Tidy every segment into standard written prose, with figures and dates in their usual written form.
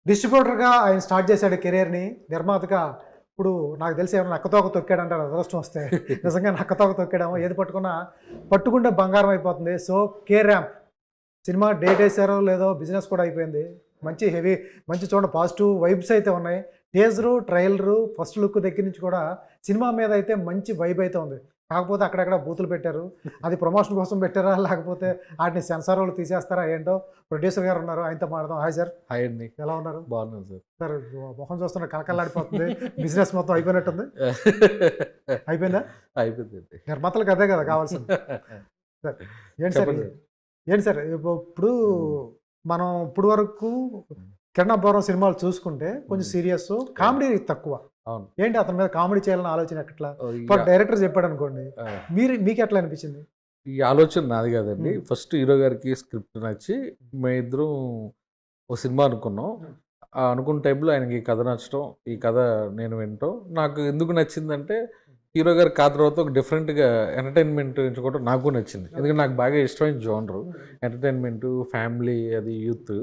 డిస్ట్రిబ్యూటర్‌గా ఆయన స్టార్ట్ చేశాడు కెరియర్‌ని. నిర్మాతగా ఇప్పుడు నాకు తెలిసి ఏమన్నా నక్కతోక తొక్కాడంటారు అదృష్టం వస్తే. నిజంగా నక్కతోక తొక్కాడేమో ఏది పట్టుకున్నా పట్టుకుంటే బంగారం అయిపోతుంది. సో, 'కే ర్యాంప్' సినిమా డేట్ ఏసారో లేదో బిజినెస్ కూడా అయిపోయింది. మంచి హెవీ మంచి చూడండి పాజిటివ్ వైబ్స్ అయితే ఉన్నాయి. టీజరు, ట్రైలరు, ఫస్ట్ లుక్ దగ్గర నుంచి కూడా సినిమా మీద అయితే మంచి వైబ్ అయితే ఉంది. కాకపోతే అక్కడక్కడ బూతులు పెట్టారు. అది ప్రమోషన్ కోసం పెట్టారా? లేకపోతే ఆటిని సెన్సార్ వాళ్ళు తీసేస్తారా ఏంటో? ప్రొడ్యూసర్ గారు ఉన్నారు. ఆయనతో మాట్లాడదాం. Hi sir. హాయ్ అండి. ఎలా ఉన్నారు? బాగున్నాను సార్. సార్ మొహం చూస్తున్న కళకళలాడిపోతుంది. బిజినెస్ మొత్తం అయిపోయినట్టుంది. అయిపోయిందా? అయిపోయిందండి. నిర్మాతలకు అదే కదా కావాల్సింది. సార్ ఏంటి సార్ చెప్పండి. ఏంటి సార్ ఇప్పుడు మనం ఇప్పుడు వరకు కిరణాపురం సినిమాలు చూసుకుంటే కొంచెం సీరియస్ కామెడీ తక్కువ. అవును. ఏంటి అతని మీద కామెడీ చేయాలని ఆలోచన ఎట్లా? ఈ ఇప్పుడు డైరెక్టర్ చెప్పాడు అనుకోండి, ఆ, మీకు ఎట్లా అనిపించింది? ఈ ఆలోచన నాది కాదండి. మ్మ్. ఫస్ట్ హీరో గారికి స్క్రిప్ట్ నచ్చి మేము ఇద్దరం ఒక సినిమా అనుకున్నాం. అనుకున్న టైంలో ఆయనకి ఈ కథ నచ్చడం, ఈ కథ నేను వినటం నాకు ఎందుకు నచ్చిందంటే హీరో గారి కథ తర్వాత ఒక డిఫరెంట్గా ఎంటర్టైన్మెంట్ ఎంచుకోవడం నాకు నచ్చింది. ఎందుకంటే నాకు బాగా ఇష్టమైన జోనరు ఎంటర్టైన్మెంట్, ఫ్యామిలీ, అది యూత్.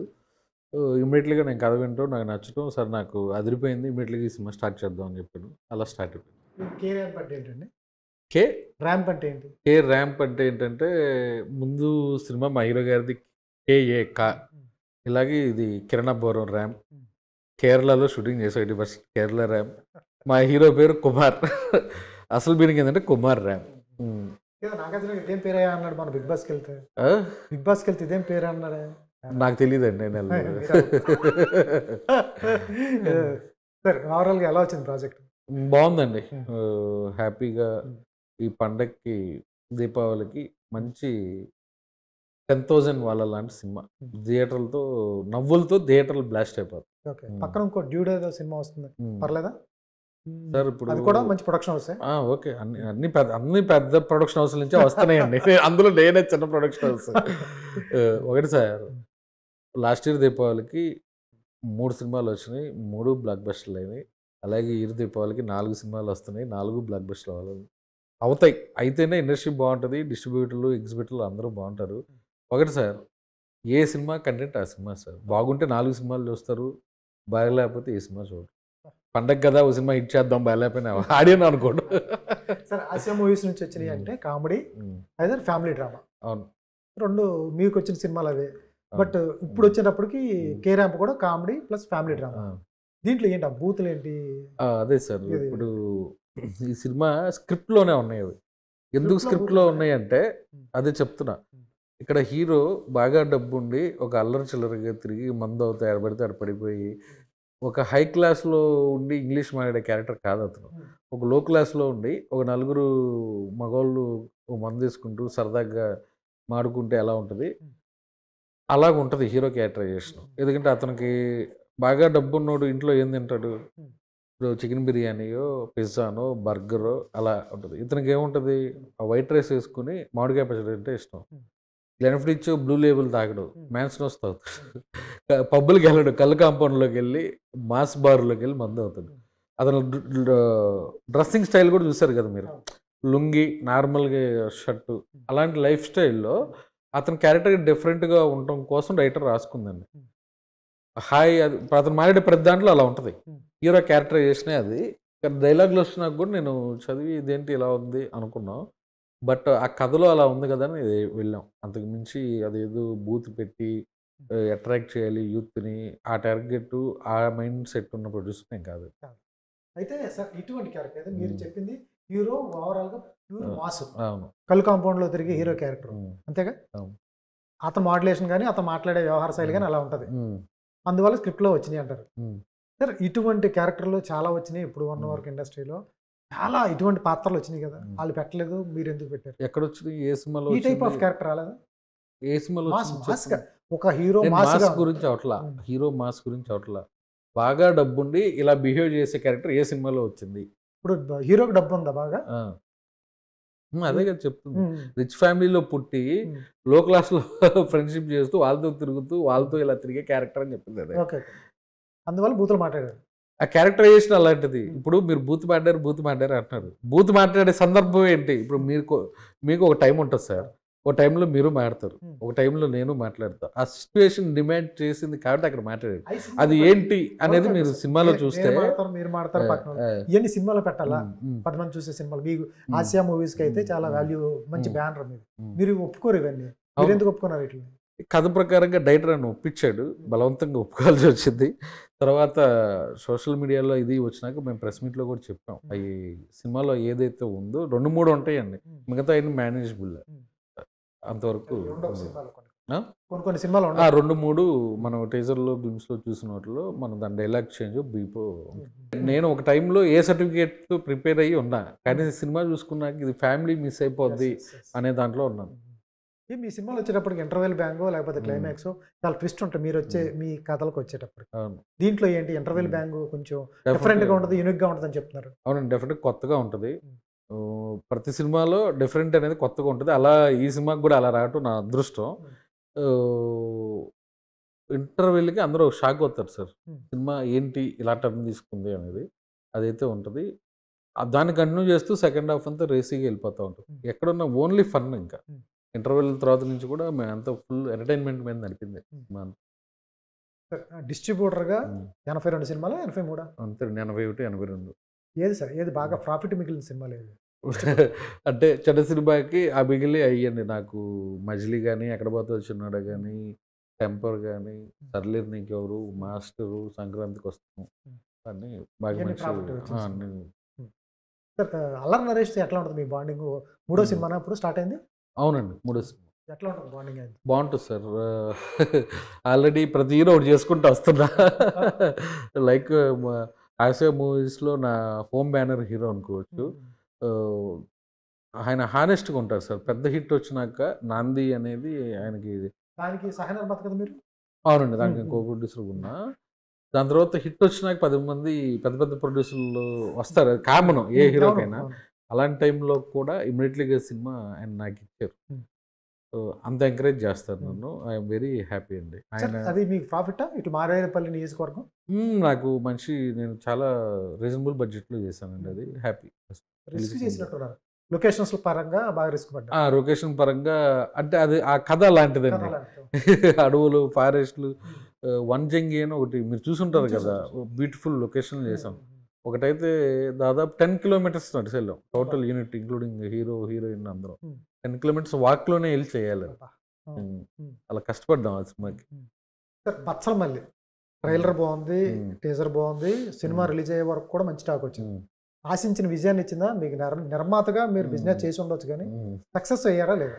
ఇమ్మీడియట్లీగా నేను కథ వింటాం, నాకు నచ్చటం, సార్ నాకు అదిరిపోయింది, ఇమ్మీడియట్లీగా ఈ సినిమా స్టార్ట్ చేద్దాం అని చెప్పాను. అలా స్టార్ట్ అయిపోయింది. కే ర్యాంప్ అంటే ఏంటండి? కే ర్యాంప్ అంటే ఏంటి? కే ర్యాంప్ అంటే ఏంటంటే ముందు సినిమా మా హీరో గారిది కేఏ కా, ఇలాగే ఇది కిరణాపురం ర్యాంప్. కేరళలో షూటింగ్ చేసాం 80% కేరళ ర్యాంప్. మా హీరో పేరు కుమార్. అసలు మీనింగ్ ఏంటంటే కుమార్ ర్యాంప్. ఏదో నాగార్జున ఇదేం పేరే అన్నాడు మన బిగ్ బాస్కి వెళ్తే. ఆ? బిగ్ బాస్కి వెళ్తే ఇదేం పేరు అన్నాడే. నాకు తెలియదండి, నేను వెళ్ళలేదు. సార్ ఓవరాల్గా ఎలా వచ్చింది ప్రాజెక్ట్? బాగుందండి. హ్యాపీగా ఈ పండక్కి, దీపావళికి మంచి 10,000 వాళ్ళ లాంటి సినిమా. థియేటర్లతో నవ్వులతో థియేటర్లు బ్లాస్ట్ అయిపోతాయి. ఓకే. పక్కన ఇంకో డ్యూడ్ ఏదో సినిమా వస్తుంది, పర్లేదా? సార్ ఇప్పుడు అది కూడా మంచి ప్రొడక్షన్ వస్తాయి. ఓకే, అన్ని పెద్ద ప్రొడక్షన్ హౌస్ నుంచే వస్తున్నాయండి. అందులో నేనే చిన్న ప్రొడక్షన్ హౌస్. ఒకటి సార్, లాస్ట్ ఇయర్ దీపావళికి 3 సినిమాలు వచ్చినాయి, 3 బ్లాక్ బస్టర్లు అయినాయి. అలాగే ఈ ఇయర్ దీపావళికి 4 సినిమాలు వస్తున్నాయి, 4 బ్లాక్ బస్టర్లు అవుతాయి. అయితేనే ఇండస్ట్రీ బాగుంటుంది, డిస్ట్రిబ్యూటర్లు, ఎగ్జిబిటర్లు అందరూ బాగుంటారు. ఒకటి సార్, ఏ సినిమా కంటెంట్ ఆ సినిమా సార్. బాగుంటే 4 సినిమాలు చూస్తారు, బాగలేకపోతే ఏ సినిమా చూడరు. పండగ కదా ఒక సినిమా హిట్ చేద్దాం, బాగలేకపోయినా ఆడియన్ అనుకోడు. సార్ ఆసియా మూవీస్ నుంచి వచ్చినాయి అంటే కామెడీ, అయితే ఫ్యామిలీ డ్రామా, అవును. రెండు మీకు వచ్చిన సినిమాలు అవే. బట్ ఇప్పుడు వచ్చేటప్పటికి కే ర్యాంప్ కూడా కామెడీ ప్లస్ ఫ్యామిలీ డ్రామా. దీంట్లో ఏంటి ఆ బూతులు ఏంటి? అదే సార్, ఇప్పుడు ఈ సినిమా స్క్రిప్ట్లోనే ఉన్నాయి అవి. ఎందుకు స్క్రిప్ట్లో ఉన్నాయి అంటే అదే చెప్తున్నా. ఇక్కడ హీరో బాగా డబ్బు ఉండి ఒక అల్లరి చిల్లరగా తిరిగి మందు అవుతాయి, ఎడబడితే ఆడ పడిపోయి ఒక హై క్లాస్లో ఉండి ఇంగ్లీష్ మాట్లాడే క్యారెక్టర్ కాదు అతను. ఒక లో క్లాస్లో ఉండి ఒక నలుగురు మగవాళ్ళు ఒక మందు తీసుకుంటూ సరదాగా మాడుకుంటే ఎలా ఉంటుంది, అలాగ ఉంటుంది హీరో క్యారెక్టరైజేషన్. ఎందుకంటే అతనికి బాగా డబ్బు ఉన్నోడు ఇంట్లో ఏం తింటాడు, ఇప్పుడు చికెన్ బిర్యానీయో, పిజ్జానో, బర్గరో అలా ఉంటుంది. ఇతనికి ఏముంటుంది, ఆ వైట్ రైస్ వేసుకుని మామిడికాయ పచ్చడి అంటే ఇష్టం. గ్లెన్ఫిడిచ్ బ్లూ లేబుల్ తాగడు, మ్యాన్స్నోస్ తాగుతాడు. పబ్బులకి వెళ్ళడు, కళ్ళు కాంపౌండ్లోకి వెళ్ళి మాస్ బార్లోకి వెళ్ళి మందు అవుతాడు. అతను డ్రెస్సింగ్ స్టైల్ కూడా చూసారు కదా మీరు, లుంగి, నార్మల్గా షర్టు, అలాంటి లైఫ్ స్టైల్లో అతని క్యారెక్టర్ డిఫరెంట్గా ఉండటం కోసం రైటర్ రాసుకుందండి. హాయ్, అది అతను మాట్లాడే ప్రతి దాంట్లో అలా ఉంటుంది. హీరో క్యారెక్టరైజేషనే అది. డైలాగులు వచ్చినాక కూడా నేను చదివి ఇదేంటి ఇలా ఉంది అనుకున్నాం. బట్ ఆ కథలో అలా ఉంది కదా అని వెళ్ళాం. అంతకు మించి అదేదో బూత్ పెట్టి అట్రాక్ట్ చేయాలి యూత్ని, ఆ టార్గెట్, ఆ మైండ్ సెట్ ఉన్న ప్రొడ్యూసర్ నేను కాదు. అయితే సార్ ఇటువంటి క్యారెక్టర్ అయితే మీరు చెప్పింది హీరో ఓవరాల్గా ప్యూర్ మాస్, అవును. కళ్ళు కాంపౌండ్లో తిరిగి హీరో క్యారెక్టర్ అంతేగా. అవును. అతను మాడ్యులేషన్ కానీ అతను మాట్లాడే వ్యవహార శైలి కానీ అలా ఉంటుంది. అందువల్ల స్క్రిప్ట్లో వచ్చినాయి అంటారు. సార్ ఇటువంటి క్యారెక్టర్లు చాలా వచ్చినాయి ఇప్పుడు వన్ వరకు ఇండస్ట్రీలో. చాలా ఇటువంటి పాత్రలు వచ్చినాయి కదా, వాళ్ళు పెట్టలేదు, మీరు ఎందుకు పెట్టారు? ఎక్కడ వచ్చింది, ఏ సినిమాలో ఈ టైప్ ఆఫ్ క్యారెక్టర్ రాలేదా? ఏ సినిమాలో ఒక హీరో మాస్ గురించి అవట్లా, హీరో మాస్ గురించి అవట్లా, బాగా డబ్బుండి ఇలా బిహేవ్ చేసే క్యారెక్టర్ ఏ సినిమాలో వచ్చింది? ఇప్పుడు హీరోకి డబ్బు ఉందా బాగా? అదే కదా చెప్తుంది. రిచ్ ఫ్యామిలీలో పుట్టి లో క్లాస్లో ఫ్రెండ్షిప్ చేస్తూ వాళ్ళతో తిరుగుతూ వాళ్ళతో ఇలా తిరిగే క్యారెక్టర్ అని చెప్పింది అదే. ఓకే, అందువల్ల బూతులు మాట్లాడారు. ఆ క్యారెక్టరైజేషన్ అలాంటిది. ఇప్పుడు మీరు బూత్ మాట్లాడారు అంటున్నారు, బూత్ మాట్లాడే సందర్భం ఏంటి? ఇప్పుడు మీకు ఒక టైం ఉంటుంది సార్, ఒక టైంలో మీరు మాట్లాడతారు, ఉమ్. ఒక టైంలో నేను మాట్లాడతా. ఆ సిచ్యువేషన్ డిమాండ్ చేసింది కాబట్టి అక్కడ మాట్లాడాడు. అవి సినిమాలో అది ఏంటి అనేది ఎవరికైనా మీరు సార్. సినిమాలో నేను చూస్తే మాడతారు, మీరు మాడతారు, పక్కన వాళ్ళు. ఆ, ఇవన్నీ సినిమాలో పెట్టాలా? ఉమ్, ఉమ్, 10 మంది చూసే సినిమాలు మీకు ఉమ్, ఆసియా మూవీస్కి అయితే చాలా ఉమ్, వాల్యూ, మంచి ఉమ్, బ్యానర్ మీది. ఉమ్. మీరు ఒప్పుకోరు ఇవన్నీ. మీరు అవును. ఎందుకు ఒప్పుకున్నారు ఇట్లా? కథ ప్రకారంగా డైరెక్టర్ నన్ను ఒప్పించాడు, బలవంతంగా ఒప్పుకోవాల్సి వచ్చింది. తర్వాత సోషల్ మీడియాలో ఇది వచ్చినాక మేము ప్రెస్ మీట్లో కూడా చెప్పాం, అవి సినిమాలో ఏదైతే ఉందో 2-3 ఉంటాయండి, మిగతా అన్ని మేనేజబుల్ అంతవరకు ఉండవు ఉంది. సినిమాలో కొన్ని. ఆ? కొన్ని సినిమాలు ఆ, ఉండవు. 2-3 మనం టీజర్లో గ్లిమ్స్లో చూసిన వాటిలో మనం దాని డైలాగ్ చేంజ్ బీపో. నేను ఒక టైంలో ఏ సర్టిఫికేట్ ప్రిపేర్ అయ్యి ఉన్నా, కానీ సినిమా చూసుకున్నాక ఇది ఫ్యామిలీ మిస్ అయిపోద్ది Yes, yes, yes. అనే దాంట్లో ఉన్నాను. ఈ మీ సినిమాలు వచ్చేటప్పటికి ఇంటర్వెల్ బ్యాంగో లేకపోతే క్లైమాక్స్ చాలా ట్విస్ట్ ఉంటాయి మీరు వచ్చే మీ కథలకు వచ్చేటప్పటికి. అవును, దీంట్లో ఏంటి ఇంటర్వెల్ బ్యాంగ్ కొంచెం Definitely. డిఫరెంట్ గా ఉంటుంది, యూనిక్ గా ఉంటుంది అని చెప్తున్నారు. అవునండి, డెఫినెట్ కొత్తగా ఉంటుంది. ప్రతి సినిమాలో డిఫరెంట్ అనేది కొత్తగా ఉంటుంది. అలా ఈ సినిమాకి కూడా అలా రావటం నా అదృష్టం. ఇంటర్వెల్కి అందరూ షాక్ అవుతారు సార్, సినిమా ఏంటి ఇలా టర్న్ తీసుకుంది అనేది. అదైతే ఉంటుంది. దాన్ని కంటిన్యూ చేస్తూ సెకండ్ హాఫ్ అంతా రేసీగా వెళ్ళిపోతూ ఉంటుంది. ఎక్కడున్న ఓన్లీ ఫన్. ఇంకా ఇంటర్వెల్ తర్వాత నుంచి కూడా మేము అంతా ఫుల్ ఎంటర్టైన్మెంట్ మీద నడిపింది సినిమా అంతా. డిస్ట్రిబ్యూటర్ గా 82 సినిమాలు, 83 అంతే, 81, 82. ఏది సార్, ఏది బాగా ప్రాఫిట్ మిగిలిన సినిమాలు ఏది? అంటే చెడ్డ సినిమాకి ఆ మిగిలి అయ్యండి నాకు. మజిలీ కానీ, ఎక్కడ పోతే చిన్నాడు కానీ, టెంపర్ కానీ, సర్లేరు నీకెవరు, మాస్టరు, సంక్రాంతికి వస్తాం అన్నీ బాగా ఇవన్నీ మంచి. profit వచ్చిన ఆ, సినిమా. అన్నీ. సార్ అల్లరి నరేష్ ఎట్లా ఉంటుంది మీ బాండింగ్? మూడో సినిమా అప్పుడు స్టార్ట్ అయింది. అవునండి, 3 సినిమా ఎట్లా ఉంటుంది బాండింగ్ అయింది? బాగుంటుంది సార్. ఆల్రెడీ ప్రతి హీరో ఒకటి చేసుకుంటూ వస్తున్నా. లైక్ ఆసియా మూవీస్లో నా హోమ్ బ్యానర్ హీరో అనుకోవచ్చు. ఆ, ఆయన హానెస్ట్గా ఉంటారు సార్. పెద్ద హిట్ వచ్చినాక నాంది అనేది ఆయనకి. దానికి సహ నిర్మాత కదా మీరు? అవునండి, దానికి కో ప్రొడ్యూసర్ ఉన్నా. దాని తర్వాత హిట్ వచ్చినాక 10 మంది పెద్ద పెద్ద ప్రొడ్యూసర్లు వస్తారు, అది కామన్ ఏ హీరోకైనా. అలాంటి టైంలో కూడా ఇమ్మీడియట్లీగా సినిమా ఆయన నాకు ఇచ్చారు. సో అంత ఎంకరేజ్ చేస్తారు నన్ను. ఐఎమ్ వెరీ హ్యాపీ అండి. ఆయన అది మీకు ప్రాఫిటా ఇటు మారేపల్లి నియోజకవర్గం? నాకు మంచి, నేను చాలా రీజనబుల్ బడ్జెట్లో చేశానండి, అది హ్యాపీ. రిస్క్ చేసినట్టున్నారు, లొకేషన్స్ పరంగా బాగా రిస్క్ పడ్డా. లొకేషన్ పరంగా అంటే అది ఆ కథ లాంటిదండి. అడవులు, ఫారెస్ట్లు, వన్జంగి అని ఒకటి మీరు చూసుంటారు కదా, బ్యూటిఫుల్ లొకేషన్ చేసాం. ఒకటైతే దాదాపు 10 కిలోమీటర్స్ నడిచెళ్ళాం total unit, including hero heroine అందరం. 10 కిలోమీటర్స్ వాక్లోనే వెళ్ళి చేయాలి. అలా కష్టపడ్డాం ఆ సినిమాకి. బచ్చల మళ్ళీ ట్రైలర్ బాగుంది, టీజర్ బాగుంది, సినిమా రిలీజ్ అయ్యే వరకు కూడా మంచి టాక్ వచ్చింది. ఆశించిన విజయాన్ని ఇచ్చిందా మీకు? నిర్మాతగా మీరు బిజినెస్ చేసి ఉండొచ్చు కానీ సక్సెస్ అయ్యారా లేదా?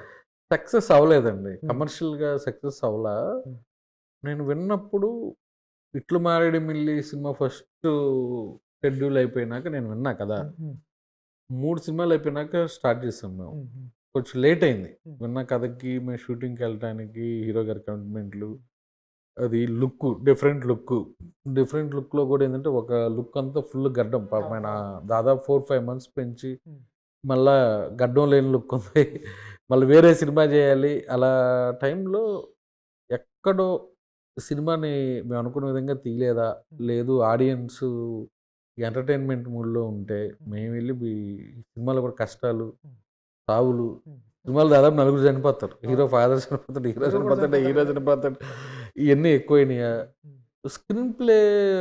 సక్సెస్ అవ్వలేదండి, కమర్షియల్గా సక్సెస్ అవ్వలా. నేను విన్నప్పుడు ఇట్లు మారేడు మిల్లి సినిమా ఫస్ట్ షెడ్యూల్ అయిపోయినాక నేను విన్నా కదా, 3 సినిమాలు అయిపోయినాక స్టార్ట్ చేసాం మేము. కొంచెం లేట్ అయింది విన్న కథకి, మేము షూటింగ్కి వెళ్ళటానికి, హీరో గారి కమిట్మెంట్లు, అది లుక్, డిఫరెంట్ లుక్లో కూడా ఏంటంటే ఒక లుక్ అంతా ఫుల్ గడ్డం. పాపం ఆయన దాదాపు 4-5 months పెంచి మళ్ళా గడ్డం లేని లుక్ ఉంది, మళ్ళీ వేరే సినిమా చేయాలి. అలా టైంలో ఎక్కడో సినిమాని మేము అనుకున్న విధంగా తీయలేదా, లేదు ఆడియన్స్ ఎంటర్టైన్మెంట్ మూడ్లో ఉంటే మేము వెళ్ళి సినిమాలో కూడా కష్టాలు, సావులు, సినిమాలు దాదాపు 4 చనిపోతారు. హీరో ఫాదర్ చనిపోతాడు, హీరో చనిపోతాడు, ఇవన్నీ ఎక్కువైనాయా, స్క్రీన్ ప్లే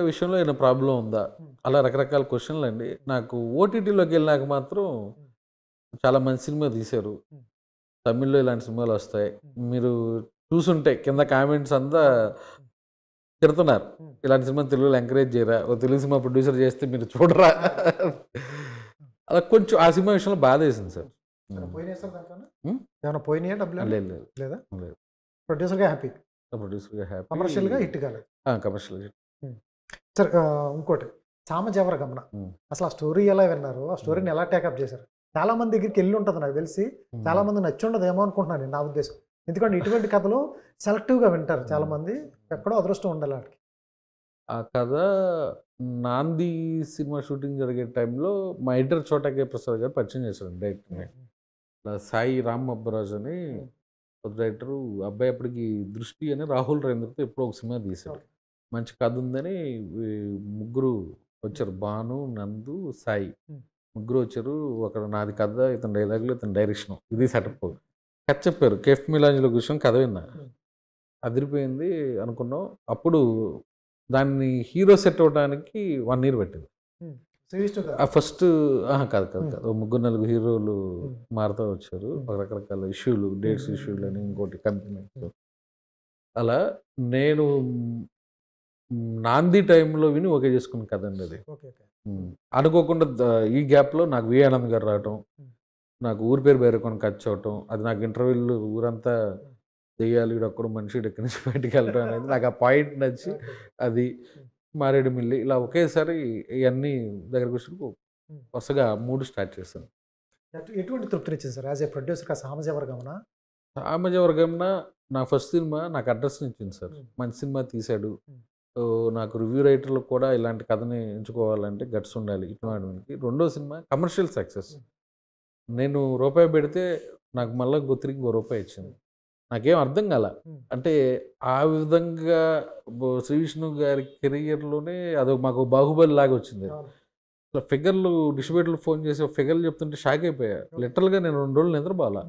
విషయంలో ఏమైనా ప్రాబ్లం ఉందా, అలా రకరకాల క్వశ్చన్లు అండి. నాకు ఓటీటీలోకి వెళ్ళినాక మాత్రం చాలా మంచి సినిమా తీశారు, తమిళ్లో ఇలాంటి సినిమాలు వస్తాయి, మీరు చూసుంటే కింద కామెంట్స్ అంతా తిడుతున్నారు, ఇలాంటి సినిమా తెలుగులో ఎంకరేజ్ చేయరా, ఓ తెలుగు సినిమా ప్రొడ్యూసర్ చేస్తే మీరు చూడరా. అలా కొంచెం ఆ సినిమా విషయంలో బాధ వేసింది సార్. పోయినాయా డబ్బులు? లేదు లేదా? లేదు, ప్రొడ్యూసర్గా హ్యాపీ, ప్రొడ్యూసర్గా హ్యాపీ, కమర్షియల్గా హిట్ కాలేదు. కమర్షియల్. సార్ ఇంకోటి సామజవర గమన, అసలు ఆ స్టోరీ ఎలా విన్నారు, ఆ స్టోరీని ఎలా టేకప్ చేశారు? చాలా మంది దగ్గరికి వెళ్ళి ఉంటుంది నాకు తెలిసి, చాలా మంది నచ్చి ఉండదు ఏమో అనుకుంటున్నాను నా ఉద్దేశం. ఎందుకంటే ఇటువంటి కథలు సెలెక్టివ్గా వింటారు చాలా మంది, ఎక్కడో అదృష్టం ఉండాలి వాటికి. ఆ కథ నాంది సినిమా షూటింగ్ జరిగే టైంలో మా ఎడిటర్ చోటా కే ప్రసాద్ గారు పరిచయం చేశారు డైరెక్టర్ని. సాయి రామ్ అబ్బరాజ్ అని డైరెక్టరు, అబ్బాయి అప్పటికి దృష్టి అని రాహుల్ రేంద్రతో ఎప్పుడో ఒక సినిమా తీశాడు, మంచి కథ ఉందని ముగ్గురు వచ్చారు, భాను, నందు, సాయి, ముగ్గురు వచ్చారు. ఒక నాది కథ, ఇతని డైలాగులు, ఇతని డైరెక్షన్, ఇది సెటప్. కథ చెప్పారు. కేఫ్ మిలాంజ్లో కూర్చొని కథ విన్నా. అదిరిపోయింది అనుకున్నాం. అప్పుడు దాన్ని హీరో సెట్ అవ్వడానికి 1 ఇయర్ పట్టింది. ఫస్ట్ కాదు కాదు కాదు. ఓ ముగ్గురు నలుగురు హీరోలు మారుతూ వచ్చారు. రకరకాల ఇష్యూలు, డేట్స్ ఇష్యూలు అని, ఇంకోటి కంపెనీ. అలా నేను నాంది టైంలో విని ఓకే చేసుకున్న కదండి అది. అనుకోకుండా ఈ గ్యాప్లో నాకు వి ఆనంద్ గారు రావటం, నాకు ఊరి పేరు బైరకొని ఖర్చు అవటం, అది నాకు ఇంటర్వ్యూలు ఊరంతా దెయ్యాలు, ఈడొక్కడు మనిషి ఎక్కడి నుంచి బయటికి వెళ్ళటం అనేది నాకు ఆ పాయింట్ నచ్చి, అది మారేడుమిల్లి ఇలా ఒకేసారి ఇవన్నీ దగ్గరకు వచ్చి వరుసగా 3 స్టార్ట్ చేశాను. ఎటువంటి తృప్తినిచ్చింది సార్ యాజ్ ఏ ప్రొడ్యూసర్ సామజవర్గమనా? సామజవర్గంన నా ఫస్ట్ సినిమా నాకు అడ్రస్ ఇచ్చింది సార్. మంచి సినిమా తీశాడు. నాకు రివ్యూ రైటర్లు కూడా ఇలాంటి కథని ఎంచుకోవాలంటే గట్స్ ఉండాలి ఇట్లాంటి. రెండో సినిమా కమర్షియల్ సక్సెస్. నేను రూపాయి పెడితే నాకు మళ్ళీ తిరిగి ₹1 ఇచ్చింది. నాకేం అర్థం కాల. అంటే ఆ విధంగా శ్రీ విష్ణు గారి కెరియర్లోనే అదొక మాకు బాహుబలి లాగా వచ్చింది. అసలు ఫిగర్లు డిస్ట్రిబ్యూటర్లు ఫోన్ చేసి ఫిగర్లు చెప్తుంటే షాక్ అయిపోయా. లిటరల్గా నేను 2 రోజులు నిద్రపోవాలా.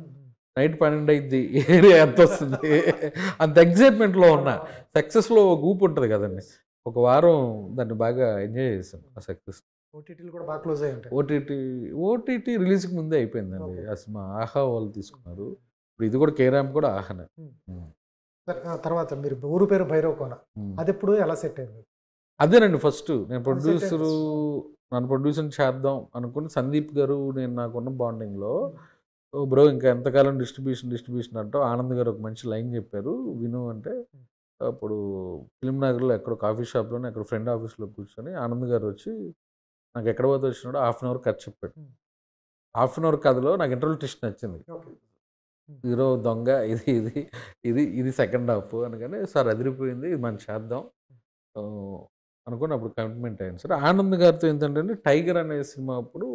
నైట్ 12 అయింది, ఏరియా ఎంత వస్తుంది, అంత ఎగ్జైట్మెంట్లో ఉన్నా. సక్సెస్లో ఒక ఊపు ఉంటుంది కదండి. ఒక వారం దాన్ని బాగా ఎంజాయ్ చేశాను ఆ సక్సెస్. ఓటీటీలు కూడా బాగా క్లోజ్ అయ్యి ఉంటాయి. ఓటీటీ రిలీజ్కి ముందే అయిపోయిందండి ఆ సినిమా. ఆహా వాళ్ళు తీసుకున్నారు. ఇప్పుడు ఇది కూడా కేరామ్ కూడా ఆహానే. తర్వాత మీరు ఊరు పేరు భైరవ్ కోన, అది ఎప్పుడు ఎలా సెట్ అయింది? అదేనండి ఫస్ట్ నేను నన్ను ప్రొడ్యూసర్ చేద్దాం అనుకుని సందీప్ గారు నేను నాకున్న బాండింగ్లో, బ్రో ఇంకా ఎంతకాలం డిస్ట్రిబ్యూషన్ అంటావు, ఆనంద్ గారు ఒక మంచి లైన్ చెప్పారు విను అంటే, అప్పుడు ఫిల్మ్ నగర్లో ఎక్కడో కాఫీ షాప్లోనే ఎక్కడ ఫ్రెండ్ ఆఫీస్లో కూర్చొని ఆనంద్ గారు వచ్చి నాకు ఎక్కడ పోతే వచ్చినాడో ½ అన్ అవర్ కథ చెప్పాడు. ½ అన్ అవర్ కథలో నాకు ఇంటర్వ్యూ ట్విస్ట్ నచ్చింది. హీరో దొంగ, ఇది ఇది ఇది ఇది సెకండ్ హాఫ్ అనగానే సార్ అదిరిపోయింది, ఇది మనం చేద్దాం అనుకుని అప్పుడు కమిట్మెంట్ అయింది సార్. ఆనంద్ గారితో ఏంటంటే టైగర్ అనే సినిమా అప్పుడు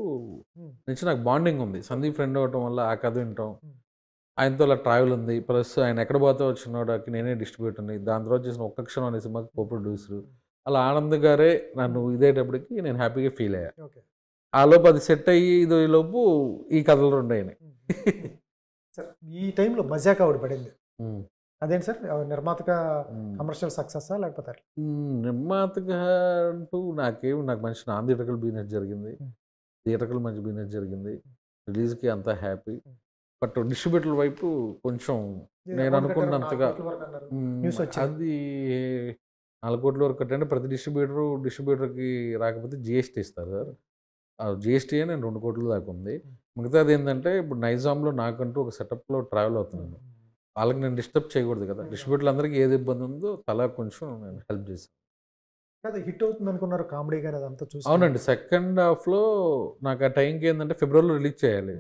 నుంచి నాకు బాండింగ్ ఉంది. సందీప్ ఫ్రెండ్ అవ్వటం వల్ల ఆ కథ వింటాం, ఆయనతో అలా ట్రావెల్ ఉంది. ప్లస్ ఆయన ఎక్కడ పోతే వచ్చినోడకి నేనే డిస్ట్రిబ్యూటర్ని. దాని తర్వాత చేసిన ఒక్క క్షణం అనే సినిమాకి కో ప్రొడ్యూసర్. అలా ఆనంద్ గారే నన్ను ఇదేటప్పటికి నేను హ్యాపీగా ఫీల్ అయ్యా. ఆ లోపు అది సెట్ అయ్యి ఈ లోపు ఈ కథలు 2 అయినాయి. సార్ ఈ టైంలో మజాక్ ఆవిడ పడింది, అదేంటి సార్? నిర్మాతగా కమర్షియల్ సక్సెస్ లేకపోతే? నిర్మాతగా అంటూ నాకు మంచి నాన్ థియేటర్కల్ బిజినెస్ జరిగింది, థియేటర్కల్ మంచి బిజినెస్ జరిగింది, రిలీజ్కి అంతా హ్యాపీ. బట్ డిస్ట్రిబ్యూటర్ వైపు కొంచెం నేను అనుకున్నంతగా అది 4 కోట్ల వరకు అంటే ప్రతి డిస్ట్రిబ్యూటర్కి రాకపోతే జిఎస్టీ ఇస్తారు సార్. ఆ జిఎస్టీయే నేను 2 కోట్ల దాకా ఉంది. మిగతాది ఏంటంటే ఇప్పుడు నైజాంలో నాకంటూ ఒక సెటప్లో ట్రావెల్ అవుతున్నాను. వాళ్ళకి నేను డిస్టర్బ్ చేయకూడదు కదా. డిస్ట్రిబ్యూటర్లు అందరికీ ఏది ఇబ్బంది ఉందో తలా కొంచెం నేను హెల్ప్ చేశాను. అది హిట్ అవుతుంది అనుకున్నారు కామెడీ గానీ అదంతా చూసి? అవునండి. సెకండ్ హాఫ్లో నాకు ఆ టైంకి ఏంటంటే ఫిబ్రవరిలో రిలీజ్ చేయాలి.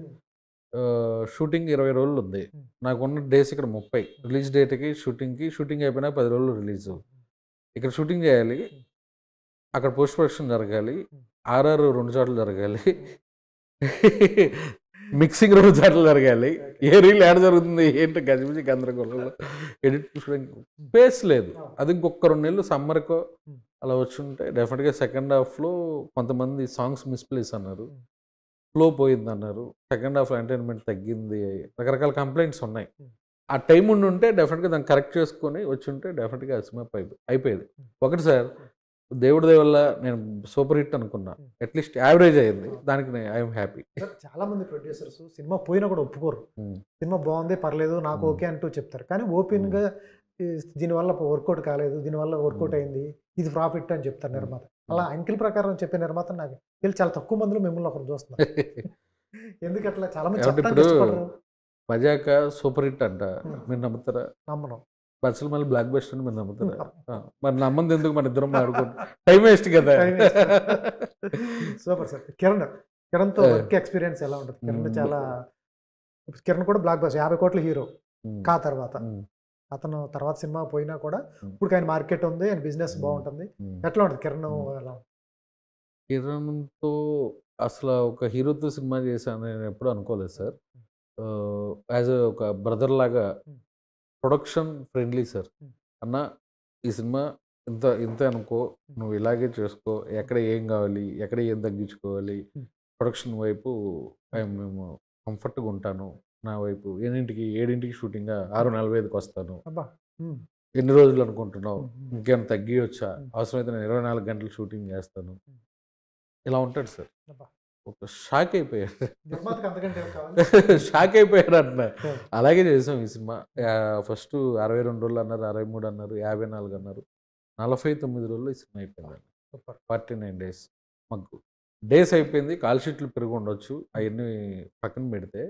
షూటింగ్ 20 రోజులు ఉంది. నాకున్న డేస్ ఇక్కడ 30. రిలీజ్ డేట్కి షూటింగ్ అయిపోయినా 10 రోజులు రిలీజ్. ఇక్కడ షూటింగ్ చేయాలి, అక్కడ పోస్ట్ ప్రొడక్షన్ జరగాలి, ఆర్ఆర్ 2 చోట్ల జరగాలి, మిక్సింగ్ 2 చోట్ల జరగాలి. ఏ రీల్ యాడ్ జరుగుతుంది ఏంటో గజిబిజి గందరగోళంలో ఎడిట్ స్పేస్ లేదు. అది ఇంకొక 2 నెలలు సమ్మర్కో అలా వచ్చి ఉంటే డెఫినెట్గా సెకండ్ హాఫ్లో కొంతమంది సాంగ్స్ మిస్ప్లేస్ అన్నారు, ఫ్లో పోయింది అన్నారు, సెకండ్ హాఫ్ ఎంటర్టైన్మెంట్ తగ్గింది, రకరకాల కంప్లైంట్స్ ఉన్నాయి. ఆ టైం ఉంటే డెఫినెట్గా దాన్ని కరెక్ట్ చేసుకొని వచ్చి ఉంటే డెఫినెట్గా ఆ సినిమా అయిపోయేది. ఒకటి సార్, దేవుడి దయ వల్ల నేను సూపర్ హిట్ అనుకున్నా, అట్లీస్ట్ యావరేజ్ అయ్యింది, దానికి ఐఎమ్ హ్యాపీ. చాలా మంది ప్రొడ్యూసర్స్ సినిమా పోయినా కూడా ఒప్పుకోరు. సినిమా బాగుంది పర్లేదు నాకు ఓకే అంటూ చెప్తారు, కానీ ఓపెన్గా దీనివల్ల వర్కౌట్ కాలేదు, దీనివల్ల వర్కౌట్ అయింది, ఇది ప్రాఫిట్ అని చెప్తారు నిర్మాత. అలా అంకిల్ ప్రకారం చెప్పే నిర్మాత నాకు తెలిసి చాలా తక్కువ మందిలో మిమ్మల్ని ఒకరు చూస్తున్నారు. ఎందుకు అట్లా? చాలా మంది మజాక సూపర్ హిట్ అంట, మీరు నమ్ముతారా? నమ్మను. బస్సులు మళ్ళీ బ్లాక్ బస్టర్ అని మీరు నమ్ముతారా? మరి నమ్మంది ఎందుకు? మన ఇద్దరం ఆడుకుంటాం, టైం వేస్ట్ కదా. Super sir. కిరణ్తో వర్క్ ఎక్స్పీరియన్స్ ఎలా ఉంటుంది? కిరణ్ కూడా బ్లాక్ బస్టర్ 50 కోట్ల హీరో కా తర్వాత అతను తర్వాత సినిమా పోయినా కూడా ఇప్పుడు ఆయన మార్కెట్ ఉంది, ఆయన బిజినెస్ బాగుంటుంది. ఎట్లా ఉంటుంది కిరణ్? ఎలా? కిరణ్తో అసలు ఒక హీరోతో సినిమా చేశాను నేను ఎప్పుడు అనుకోలేదు సార్. యాజ్ ఒక బ్రదర్ లాగా, ప్రొడక్షన్ ఫ్రెండ్లీ సార్. అన్న ఈ సినిమా ఇంత అనుకో, నువ్వు ఇలాగే చేసుకో, ఎక్కడ ఏం కావాలి, ఎక్కడ ఏం తగ్గించుకోవాలి, ప్రొడక్షన్ వైపు మేము కంఫర్ట్గా ఉంటాను, నా వైపు. ఎన్నింటికి? 7కి షూటింగా? 6:45కి వస్తాను. అబ్బా! హ్మ్. ఎన్ని రోజులు అనుకుంటున్నావు? హ్మ్. ఇంకేమైనా తగ్గియొచ్చా? హ్మ్. అవసరమైతే నేను 24 గంటలు షూటింగ్ చేస్తాను. హ్మ్. ఇలా ఉంటాడు సార్. అబ్బా! ఒక షాక్ అయిపోయాడు. నిర్మాతకి అంతకంటే ఏం కావాలి? షాక్ అయిపోయాడు అంటున్నా. ఆ! అలాగే చేసాం ఈ సినిమా. ఫస్ట్ 62 రోజులు అన్నారు, 63 అన్నారు, 54 అన్నారు. 49 రోజుల్లో ఈ సినిమా అయిపోయిందండి. సూపర్. 49 డేస్. మాకు డేస్ అయిపోయింది. కాల్ షీట్లు పెరిగి ఉండొచ్చు. అయన్నీ పక్కన పెడితే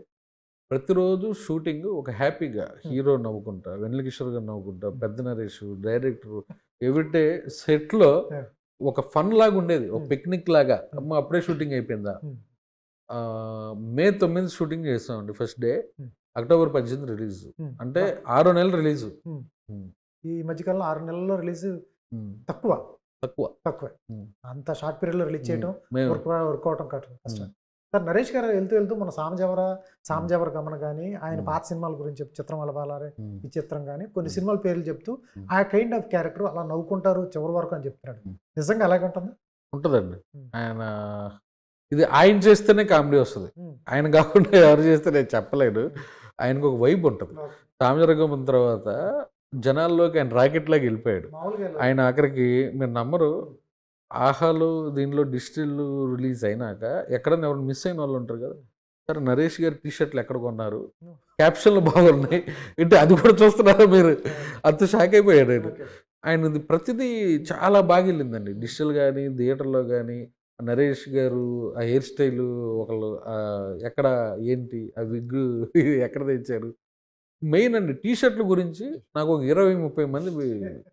ప్రతిరోజు షూటింగ్ ఒక హ్యాపీగా హీరో నవ్వుకుంటా, వెన్నెల కిషోర్ గారు నవ్వుకుంటా, పెద్ద నరేష్, డైరెక్టర్ ఎవ్రీడే సెట్‌లో యాహ్! ఒక ఫన్ లాగా ఉండేది. ఒక హ్మ్. పిక్నిక్ లాగా. హ్మ్. అమ్మ! అప్పుడే షూటింగ్ అయిపోయిందా? హ్మ్. మే 9 షూటింగ్ చేసామండి ఫస్ట్ డే. హ్మ్. October 18 release. హ్మ్. అంటే అబ్బా! 6 నెలలు రిలీజు. హ్మ్. హ్మ్. ఈ మధ్య కాలంలో 6 నెలల్లో రిలీజ్ హ్మ్. తక్కువ. తక్కువ. తక్కువే. హ్మ్. అంత షార్ట్ పీరియడ్‌లో రిలీజ్ హ్మ్. చేయటం, మేము వర్క్ అవ్వటం కష్టం. హ్మ్. సార్ నరేష్ గారు వెళ్తూ మన హ్మ్. 'సాంబజవర గమన' గాని, ఆయన హ్మ్. పాత సినిమాల గురించి చిత్రం అలవాలారే హ్మ్. ఈ చిత్రం గాని, కొన్ని హ్మ్. సినిమాల పేర్లు చెప్తూ హ్మ్. ఆ కైండ్ ఆఫ్ క్యారెక్టర్ అలా నవ్వుకుంటారు చివరి వరకు అని చెప్తున్నాడు. హ్మ్. నిజంగా అలాగే ఉంటుందా? ఉంటదండి. హ్మ్. ఆయన ఇది ఆయన చేస్తేనే కామెడీ వస్తది. హ్మ్. ఆయన కాకుండా ఎవరు చేస్తే నేను చెప్పలేను. హ్మ్. ఆయనకొక వైబ్ ఉంటది. ఓకే. 'సామజవరగమన' తర్వాత జనాల్లోకి ఆయన రాకెట్‌లాగా ఎళ్ళిపోయాడు. మామూలుగా వెళ్ళదు. ఆయన ఆఖరికి మీరు నమ్మరు. హ్మ్. 'ఆహాలో' దీనిలో డిజిటల్ రిలీజ్ అయినాక ఎక్కడన్నా ఎవరైనా మిస్ అయిన వాళ్ళు ఉంటారు కదా! హ్మ్. సార్ నరేష్ గారి టీ షర్ట్‌లు ఎక్కడ కొన్నారు? హ్మ్. క్యాప్షన్‌లు బాగున్నాయి. ఏంటి అది కూడా చూస్తున్నారా మీరు? ఆ! అంత షాక్ అయిపోయాడు ఆయన. ఓకే. ఆయనది ప్రతిదీ చాలా బాగెళ్ళిందండి. హ్మ్. డిజిటల్ గాని, థియేటర్‌లో గాని, నరేష్ గారు ఆ హెయిర్ స్టైలు ఒకళ్ళు ఎక్కడ ఏంటి? ఆ విగ్గు ఎక్కడ తెచ్చారు? మెయిన్ అండి టీ షర్ట్‌ల గురించి నాకు ఒక 20, 30 మంది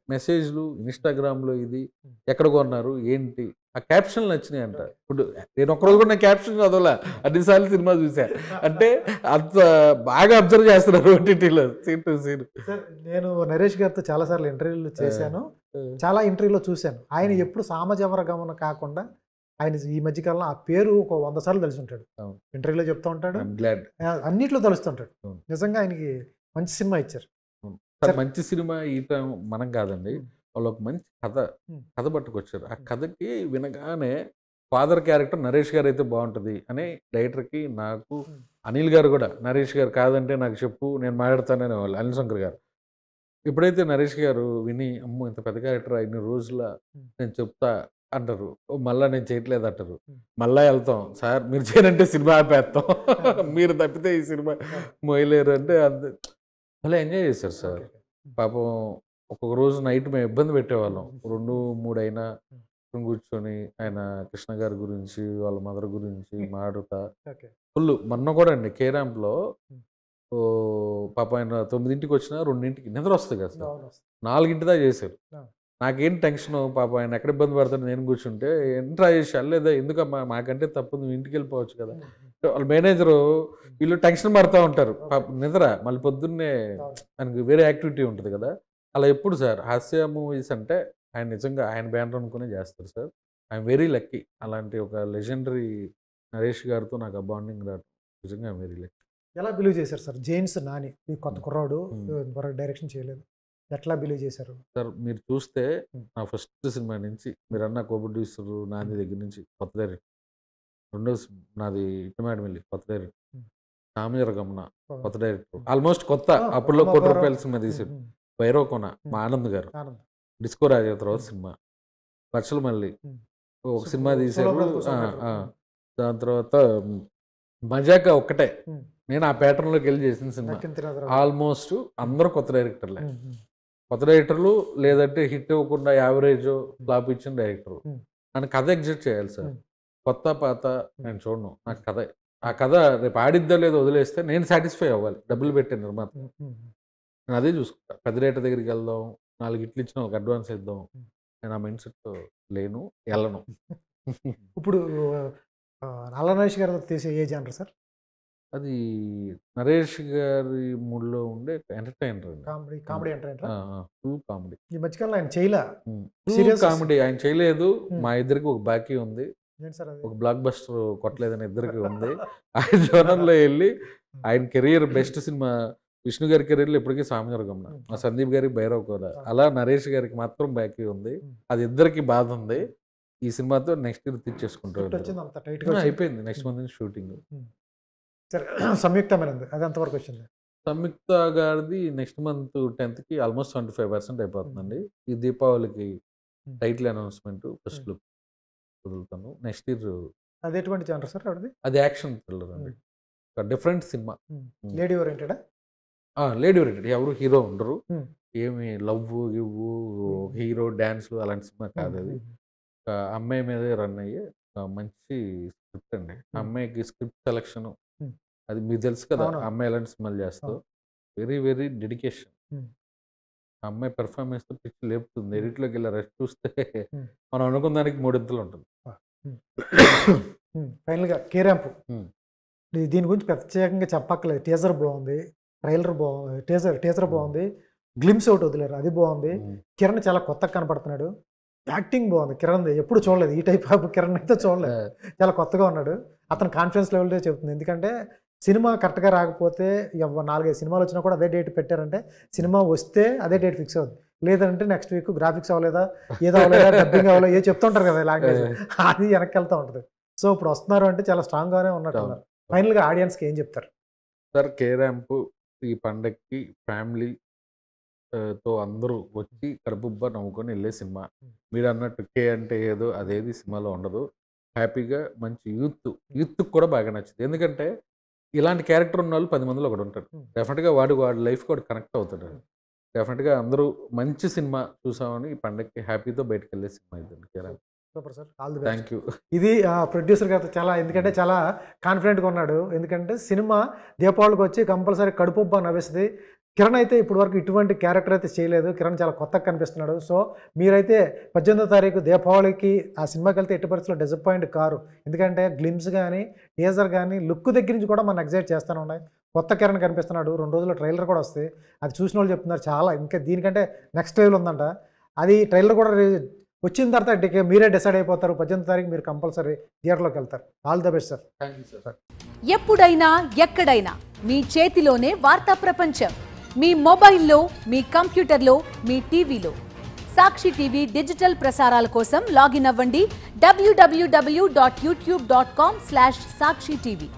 మెసేజ్‌లు ఇన్‌స్టాగ్రామ్‌లో ఇది హ్మ్. ఎక్కడ కొన్నారు? ఏంటి? ఆ క్యాప్షన్‌లు నచ్చినాయంట. ఓకే. ఇప్పుడు నేను ఒక్కరోజు కూడా నేను క్యాప్షన్ చదవలా. అన్ని సార్లు సినిమా చూసా. అంటే అంత బాగా అబ్జర్వ్ చేస్తున్నారు ఓటీటీలో సీన్ టు సీన్. సార్ నేను నరేష్ గారితో చాలా సార్లు ఇంటర్వ్యూలు ఆ! చేశాను. ఆ! చాలా ఇంటర్వ్యూలో చూశాను. ఆయన హ్మ్. ఎప్పుడు సామజవర గమన కాకుండా ఆయన ఈ మధ్య కాలంలో ఆ పేరు ఒక 100 సార్లు తెలిసుంటాడు. అవును. ఇంటర్వ్యూలో చెప్తూ ఉంటాడు. I'm glad. అన్నిట్లో తలుస్తుంటాడు. అవును. నిజంగా ఆయనకి మంచి సినిమా ఇచ్చారు. అవును. కానీ సార్ మంచి సినిమా ఇయటం మనం కాదండి. హ్మ్. వాళ్ళొక మంచి హ్మ్. కథ పట్టుకొచ్చారు. ఆ హ్మ్. కథకి వినగానే ఫాదర్ క్యారెక్టర్ నరేష్ గారైతే బావుంటది అని డైరెక్టర్‌కి, నాకు, హ్మ్. అనిల్ గారు గూడా నరేష్ గారు కాదంటే నాకు చెప్పు నేను మాట్లాడతాను అనేవాళ్ళు. అనిల్ శంకర్ గారు. ఎప్పుడైతే నరేష్ గారు విని అమ్మో! ఇంత పెద్ద క్యారెక్టరా ఇన్ని రోజులా హ్మ్. నేను చెప్తా అంటారు. మళ్ళా నేను చేయట్లేదు అంటారు. హ్మ్. మళ్ళా ఎళ్తాం. సార్ మీరు చేయనంటే సినిమా ఆపేత్తాం. ఆ! మీరు తప్పితే ఈ సినిమా ఆ! మోయలేరు అంటే అంతే. భలే ఎంజాయ్ చేశారు సార్. ఓకే. హ్మ్. పాపం ఒక్కొక్క రోజు నైట్ మేము ఇబ్బంది పెట్టేవాళ్ళం. హ్మ్. 2, 3 అయినా హ్మ్. కూర్చొని ఆయన కృష్ణ గారి గురించి, వాళ్ళ మదర్ గురించి మాటాడుతా ఓకే. ఫుల్లు. మొన్న కూడా అండి 'కే ర్యాంప్‌లో' హ్మ్. పాపం ఆయన 9కి 2కి నిద్రొస్తది కదా సార్. అవును. 4 దాకా చేశారు. ఆ! నాకేం టెన్షను పాపం ఆయన ఎక్కడ ఇబ్బంది పడతాడో నేను కూర్చుంటే, "ఏంట్రా చేసి ఎళ్ళలేదా? ఎందుకమ్మా మాకంటే తప్పుంది నువ్వు ఇంటికెళ్ళిపోవచ్చు కదా!" హ్మ్. హ్మ్. వాళ్ళ మేనేజరు హ్మ్. వీళ్ళు టెన్షన్ పడతా ఉంటారు. ఓకే. పాపం నిద్ర మళ్ళీ పొద్దున్నే అవును. ఆయనకి వేరే యాక్టివిటీ ఉంటది కదా! అలా ఎప్పుడు సార్ హాస్య మూవీస్ అంటే ఆయన నిజంగా ఆయన బ్యానర్ అనుకునే చేస్తారు సార్. I'm very lucky. అలాంటి ఒక లెజెండరీ నరేష్ గారితో నాకు ఆ బాండింగ్ రావడం నిజంగా ఐయామ్ వెరీ లక్కీ. ఎలా బిలీవ్ చేశారు సార్? 'జేమ్స్ నాని' ఈ కొత్త హ్మ్. కుర్రాడు హ్మ్. ఇంతవరకు డైరెక్షన్ చేయలేదు. ఎట్లా బిలీవ్ చేశారు? సార్ మీరు చూస్తే హ్మ్. నా ఫస్ట్ సినిమా నుంచి మీరన్న 'కో ప్రొడ్యూసరు' హ్మ్. నాని దగ్గర నుంచి కొత్త డైరెక్టర్. రెండో నాది 'ఇట్టమాడమిల్లి' కొత్త డైరెక్టర్. హ్మ్. 'సామియర గమన' అవును. కొత్త డైరెక్టర్. హ్మ్. ఆల్మోస్ట్ కొత్త. ఆ! అప్పట్లో 1 కోటి 'రామాపురం' రూపాయల సినిమా హ్మ్. తీసాడు. హ్మ్. 'భైరవ కొన' హ్మ్. మా ఆనంద్ గారు. ఆనంద్. 'డిస్కో రాజా' తర్వాత హ్మ్. సినిమా. 'వర్షల మల్లి' హ్మ్. ఒక సినిమా సోలో తీశారు. బ్రదర్ ఆ! సోమేటర్. ఆ! హ్మ్. దాని తర్వాత 'మజాకా' ఒక్కటే. హ్మ్. నేను ఆ ప్యాటర్న్‌లోకెళ్ళి చేసిన సినిమా. 'దక్కిన తినదరాదు.' ఆల్మోస్ట్ హ్మ్. అందరూ కొత్త డైరెక్టర్లే. హ్మ్. హ్మ్. కొత్త డైరెక్టర్లు లేదంటే హిట్ ఇవ్వకుండా యావరేజో, హ్మ్. ఫ్లాప్ ఇచ్చిన డైరెక్టరు. హ్మ్. నన్ను కథ ఎగ్జిక్యూట్ చేయాలి సార్. హ్మ్. కొత్త, పాత హ్మ్. నేను చూడను. హ్మ్. నాకు కథే. ఆ హ్మ్. కథ రేపు ఆడిద్దో లేదో వదిలేస్తే నేను సాటిస్ఫై అవ్వాలి. ఓకే. డబ్బులు పెట్టే నిర్మాత. హ్మ్. హ్మ్. నేను అదే చూసుకుంటా. పెద్ద డైరెక్టర్ దగ్గరికెళ్దాం, 4 హిట్లు ఇచ్చిన వాళ్ళకి అడ్వాన్స్ ఇద్దాం. హ్మ్. నేను ఆ మైండ్ సెట్‌తో లేను, హ్మ్. ఎళ్ళను. ఇప్పుడు 'నల్ల నరేష్' గారు తీసే ఏ జనర్ సార్? అది నరేష్ గారి మూడ్‌లో ఉండే ఎంటర్‌టైనర్ అండి. Comedy comedy. కామెడీ ఎంటర్‌టైనరా? ఆ! ఆ! Full comedy. ఈ మధ్య కాలంలో ఆయన చేయలా. హ్మ్. Full serious comedy. ఆయన చేయలేదు. హ్మ్. మా ఇద్దరికి ఒక బాకీ ఉంది. ఏంటి సార్ అది? ఒక బ్లాక్ బస్టర్ కొట్టలేదని ఇద్దరికి ఉంది. ఆయన జోనర్‌లో ఎళ్లి హ్మ్. ఆయన కెరియర్ బెస్ట్ సినిమా 'విష్ణు' గారి కెరియర్‌లో ఇప్పటికి 'సామజవరగమన'. హ్మ్. మా అవును. 'సందీప్' గారికి 'భైరవ కూడా'. అవును. అలా నరేష్ గారికి మాత్రం బాకీ ఉంది. హ్మ్. అది ఇద్దరికీ బాధ ఉంది. హ్మ్. ఈ సినిమాతో నెక్స్ట్ ఇయర్ తీర్చేసుకుంటాం స్క్రిప్ట్ ఇద్దరు. వచ్చింది అంతా టైట్‌గా వచ్చింది. అయిపోయింది. నెక్స్ట్ హ్మ్. మంత్ నుంచి షూటింగ్. హ్మ్. సరే సంయుక్తమైనది అది ఎంతవరకు వచ్చింది? సంయుక్త గారిది నెక్స్ట్ మంత్ 10th ఆల్మోస్ట్ 75% అయిపోతుందండి. ఈ దీపావళికి టైటిల్ అనౌన్స్మెంట్ ఫస్ట్ లుక్ వదులుతాను. నెక్స్ట్ ఇయర్ అది ఎటువంటి జనర్ సార్ ఆవిడది? అది యాక్షన్ థ్రిల్లర్ అండి. ఒక డిఫరెంట్ సినిమా. లేడీ ఓరియంటెడా? Lady oriented. ఎవరు హీరో ఉండరు. ఏమి లవ్ గివ్వు హీరో డ్యాన్స్లు అలాంటి సినిమా కాదు అది. ఒక అమ్మాయి మీదే రన్ అయ్యే మంచి స్క్రిప్ట్ అండి. అమ్మాయికి స్క్రిప్ట్ సెలక్షన్ అది మీకు తెలుసు కదా, అమ్మాయి ఎలాంటి సినిమాలు చేస్తావు. Very very dedication. అమ్మాయి పెర్ఫార్మెన్స్ పిచ్చి లేపుతుంది. ఎడిట్లోకి వెళ్ళి రెస్ట్ చూస్తే మనం అనుకున్న దానికి 3 ఇంతలు ఉంటుంది. ఫైనల్గా కేరాంపు దీని గురించి ప్రత్యేకంగా చెప్పక్కలేదు. టీజర్ బాగుంది, ట్రైలర్ బాగుంది, టీజర్ బాగుంది, గ్లిమ్స్ ఒకటి వదిలేరు అది బాగుంది. కిరణ్ చాలా కొత్తగా కనపడుతున్నాడు, యాక్టింగ్ బాగుంది కిరణ్. ఎప్పుడు చూడలేదు ఈ టైప్ ఆఫ్ కిరణ్ అయితే చూడలేదు, చాలా కొత్తగా ఉన్నాడు. అతను కాన్ఫిడెన్స్ లెవెల్ చెప్తుంది. ఎందుకంటే సినిమా కరెక్ట్గా రాకపోతే 4-5 సినిమాలు వచ్చినా కూడా అదే డేట్ పెట్టారంటే సినిమా వస్తే అదే డేట్ ఫిక్స్ అవుతుంది. లేదంటే నెక్స్ట్ వీక్ గ్రాఫిక్స్ అవ్వలేదా, ఏదో అవ్వలేదా, డబ్బింగ్ అవ్వలేదు, ఏదో చెప్తుంటారు కదా లాంగ్వేజ్, అది వెనక్కి వెళ్తూ ఉంటుంది. సో ఇప్పుడు వస్తున్నారు అంటే చాలా స్ట్రాంగ్గానే ఉన్నట్టున్నారు. ఫైనల్గా ఆడియన్స్కి ఏం చెప్తారు సార్? కేరాంపు ఈ పండక్కి ఫ్యామిలీ తో అందరూ వచ్చి కడుపుబ్బ నవ్వుకొని వెళ్ళే సినిమా. మీరు అన్నట్టు కే అంటే ఏదో అదేది సినిమాలో ఉండదు. హ్యాపీగా మంచి యూత్కి కూడా బాగా నచ్చింది. ఎందుకంటే ఇలాంటి క్యారెక్టర్ ఉన్న వాళ్ళు 10 మందిలో ఒకడు ఉంటాడు. డెఫినెట్గా వాడి లైఫ్కి వాడు కనెక్ట్ అవుతాడు. డెఫినెట్గా అందరూ మంచి సినిమా చూసామని ఈ పండగకి హ్యాపీతో బయటకు వెళ్ళే సినిమా ఇది K Ramp. Super sir, all the best. Thank you. ఇది ప్రొడ్యూసర్ గారు చాలా, ఎందుకంటే చాలా కాన్ఫిడెంట్గా ఉన్నాడు. ఎందుకంటే సినిమా దీపావళికి వచ్చి కంపల్సరీ కడుపుబ్బా నవ్వేస్తుంది. కిరణ్ అయితే ఇప్పటి వరకు ఇటువంటి క్యారెక్టర్ అయితే చేయలేదు. కిరణ్ చాలా కొత్తగా కనిపిస్తున్నాడు. సో మీరైతే 18వ తారీఖు దీపావళికి ఆ సినిమాకి వెళ్తే ఎట్టి పరిస్థితుల్లో డిసప్పాయింట్ కారు. ఎందుకంటే గ్లిమ్స్ కానీ టీజర్ కానీ లుక్ దగ్గర నుంచి కూడా మనం ఎగ్జైట్ చేస్తూనే ఉన్నాయి. కొత్త కిరణ్ కనిపిస్తున్నాడు. 2 రోజుల్లో ట్రైలర్ కూడా వస్తుంది. అది చూసిన వాళ్ళు చెప్తున్నారు చాలా ఇంకా దీనికంటే నెక్స్ట్ లెవెల్ ఉందంట. అది ట్రైలర్ కూడా వచ్చిన తర్వాత మీరే డిసైడ్ అయిపోతారు. 18వ తారీఖు మీరు కంపల్సరీ థియేటర్లోకి వెళ్తారు. All the best sir. Thank you sir. ఎప్పుడైనా ఎక్కడైనా మీ చేతిలోనే వార్తా ప్రపంచం. మీ మొబైల్లో, మీ కంప్యూటర్లో, మీ టీవీలో. సాక్షి టీవీ డిజిటల్ ప్రసారాల కోసం లాగిన్ అవ్వండి www.youtube.com/సాక్షి టీవీ.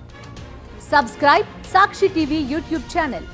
సబ్స్క్రైబ్ సాక్షి టీవీ యూట్యూబ్ ఛానల్.